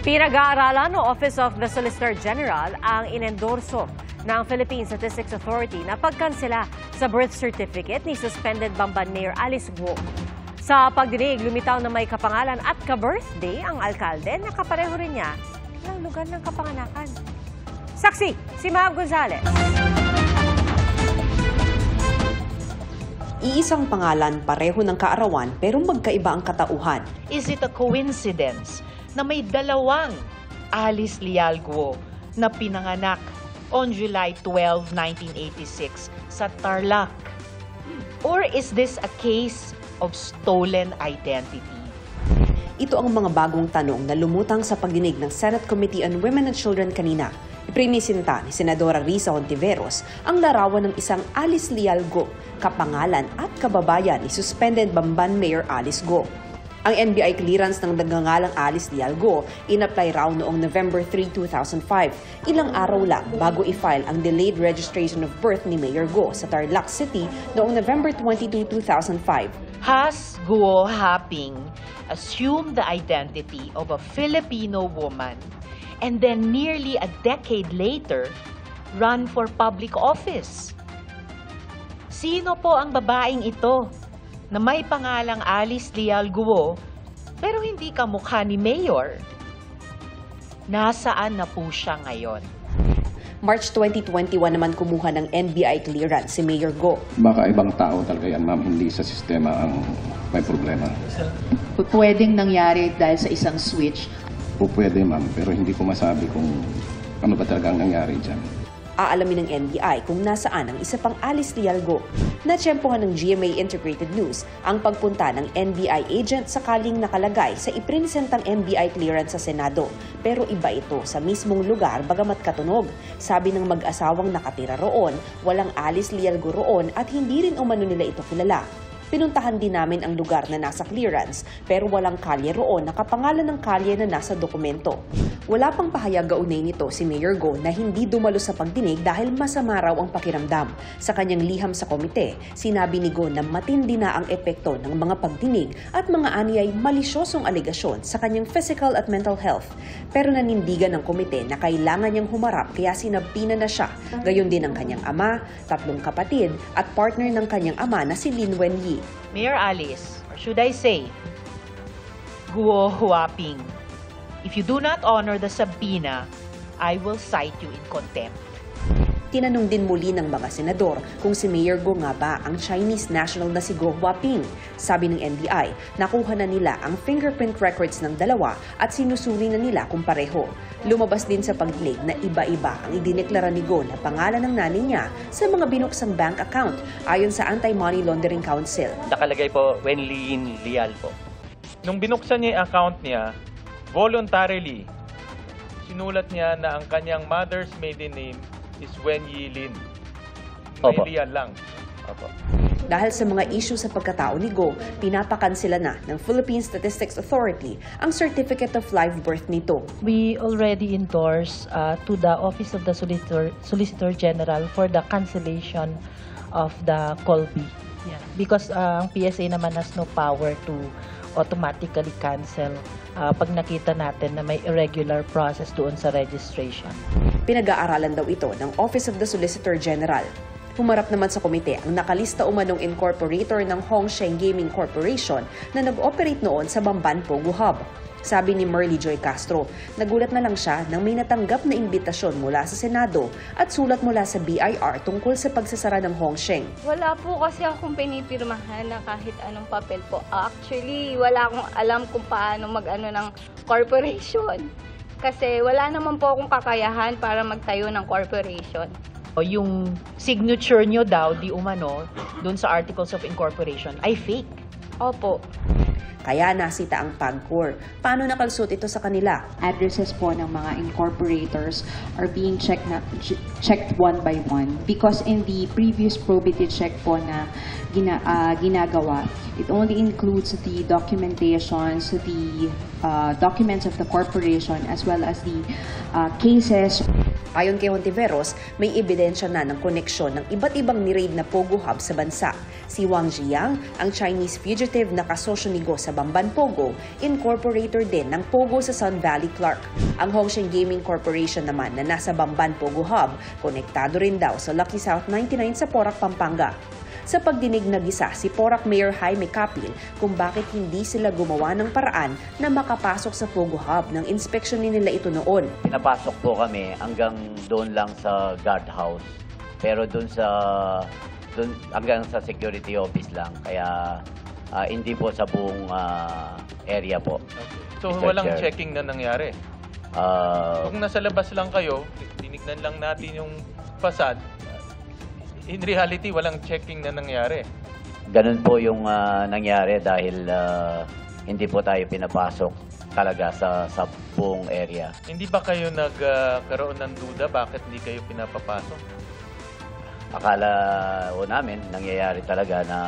Pinag-aaralan ng Office of the Solicitor General ang inendorso ng Philippine Statistics Authority na pagkansela sa birth certificate ni suspended Bamban Mayor Alice Guo. Sa pagdinig, lumitaw na may kapangalan at ka-birthday ang alkalde na kapareho rin niya ng lugar ng kapanganakan. Saksi, si Ma'am Gonzales. Iisang pangalan, pareho ng kaarawan pero magkaiba ang katauhan. Is it a coincidence na may dalawang Alice Leal Guo na pinanganak on July 12, 1986 sa Tarlac? Or is this a case of stolen identity? Ito ang mga bagong tanong na lumutang sa pagdinig ng Senate Committee on Women and Children kanina. Iprinisinta ni Senadora Risa Hontiveros ang larawan ng isang Alice Leal Guo, kapangalan at kababayan ni suspended Bamban Mayor Alice Guo. Ang NBI clearance ng nagngangalang Alice Leal Guo in-apply raw noong November 3, 2005, ilang araw lang bago i-file ang delayed registration of birth ni Mayor Guo sa Tarlac City noong November 22, 2005. Has Guo Haping assumed the identity of a Filipino woman and then nearly a decade later run for public office? Sino po ang babaeng ito na may pangalang Alice Leal Guo pero hindi kamukha ni Mayor? Nasaan na po siya ngayon? March 2021 naman kumuha ng NBI clearance si Mayor Guo. Baka ibang tao talaga yan, ma'am, hindi sa sistema ang may problema. Pwedeng nangyari dahil sa isang switch? Pwede, ma'am, pero hindi ko masabi kung ano ba talagang nangyari dyan. Aalamin ng NBI kung nasaan ang isa pang Alice Leal Guo. Natsyempohan ng GMA Integrated News ang pagpunta ng NBI agent sakaling nakalagay sa iprinisentang NBI clearance sa Senado. Pero iba ito sa mismong lugar bagamat katunog. Sabi ng mag-asawang nakatira roon, walang Alice Leal Guo roon at hindi rin umano nila ito kilala. Pinuntahan din namin ang lugar na nasa clearance pero walang kalye roon na kapangalan ng kalye na nasa dokumento. Wala pang pahayag gaunay nito si Mayor Guo na hindi dumalo sa pagdinig dahil masama raw ang pakiramdam. Sa kanyang liham sa komite, sinabi ni Guo na matindi na ang epekto ng mga pagdinig at mga anyay malisyosong alegasyon sa kanyang physical at mental health. Pero nanindigan ng komite na kailangan niyang humarap kaya sinabina na siya. Gayon din ang kanyang ama, 3 kapatid at partner ng kanyang ama na si Lin Wenyi. Mayor Alice, or should I say, Guo Huaping, if you do not honor the subpoena, I will cite you in contempt. Tinanong din muli ng mga senador kung si Mayor Guo nga ba ang Chinese national na si Guo Huaping. Sabi ng NBI, nakuha na nila ang fingerprint records ng dalawa at sinusuri na nila kung pareho. Lumabas din sa pagdinig na iba-iba ang idineklara ni Guo na pangalan ng nanay niya sa mga binuksang bank account ayon sa Anti-Money Laundering Council. Nakalagay po Wenlin Leal po. Nung binuksan niya yung account niya, voluntarily, sinulat niya na ang kanyang mother's maiden name is Wenyi Lin. Opo. May Leal lang. Opo. Dahil sa mga issue sa pagkatao ni Guo, pinapakansela na ng Philippine Statistics Authority ang Certificate of Live Birth nito. We already endorsed to the Office of the Solicitor General for the cancellation of the Colby. Yeah. Because ang PSA naman has no power to automatically cancel pag nakita natin na may irregular process doon sa registration. Pinag-aaralan daw ito ng Office of the Solicitor General. Humarap naman sa komite ang nakalista umanong incorporator ng Hongsheng Gaming Corporation na nag-operate noon sa Bamban Pogo Hub. Sabi ni Merly Joy Castro, nagulat na lang siya nang may natanggap na imbitasyon mula sa Senado at sulat mula sa BIR tungkol sa pagsasara ng Hongsheng. Wala po kasi akong pinipirmahan na kahit anong papel po. Actually, wala akong alam kung paano mag-ano ng corporation. Kasi wala naman po akong kakayahan para magtayo ng corporation. Yung signature nyo daw, di umano, dun sa Articles of Incorporation, ay fake. Opo. Kaya nasita ang PAGCOR. Paano nakalsut ito sa kanila? Addresses po ng mga incorporators are being checked one by one because in the previous probity check po na ginagawa, it only includes the documentations, the documents of the corporation as well as the cases. Ayon kay Hontiveros, may ebidensya na ng koneksyon ng iba't ibang ni-raid na Pogo Hub sa bansa. Si Wang Ziyang, ang Chinese fugitive na kasosyo ni Guo sa Bamban Pogo, incorporator din ng Pogo sa Sun Valley Clark. Ang Hongsheng Gaming Corporation naman na nasa Bamban Pogo Hub, konektado rin daw sa Lucky South 99 sa Porac, Pampanga. Sa pagdinig na gisa si Porac Mayor Jaime Capil kung bakit hindi sila gumawa ng paraan na makapasok sa Pogo Hub nang inspeksyon nila ito noon. Pinapasok po kami hanggang doon lang sa guardhouse. Pero doon hanggang sa security office lang. Kaya hindi po sa buong area po. So Mr. walang Chair. checking na nangyari? Kung nasa labas lang kayo, tinignan lang natin yung facade, in reality, walang checking na nangyari. Ganun po yung nangyari dahil hindi po tayo pinapasok talaga sa buong area. Hindi ba kayo nagkaroon ng duda bakit hindi kayo pinapapasok? Akala po namin nangyayari talaga na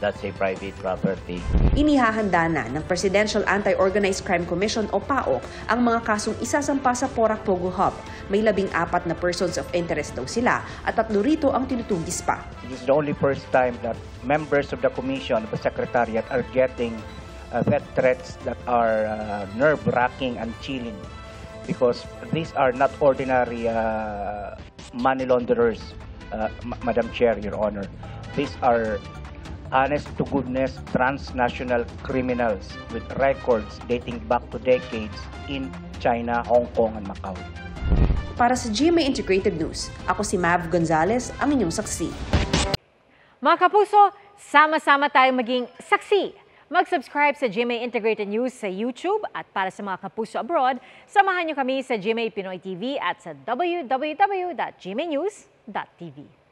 that's a private property. Inihahanda na ng Presidential Anti-Organized Crime Commission o PAOC ang mga kasong isasampa sa Porac Pogo Hub. May 14 na persons of interest daw sila at 3 rito ang tinutugis pa. This is the only first time that members of the Commission of the Secretariat are getting death threats that are nerve-wracking and chilling because these are not ordinary money launderers, Madam Chair, Your Honor. These are honest-to-goodness transnational criminals with records dating back to decades in China, Hong Kong, and Macau. Para sa GMA Integrated News, ako si Mav Gonzalez, ang inyong saksi. Mga kapuso, sama-sama tayong maging saksi. Mag-subscribe sa GMA Integrated News sa YouTube at para sa mga kapuso abroad, samahan niyo kami sa GMA Pinoy TV at sa www.gmanews.tv.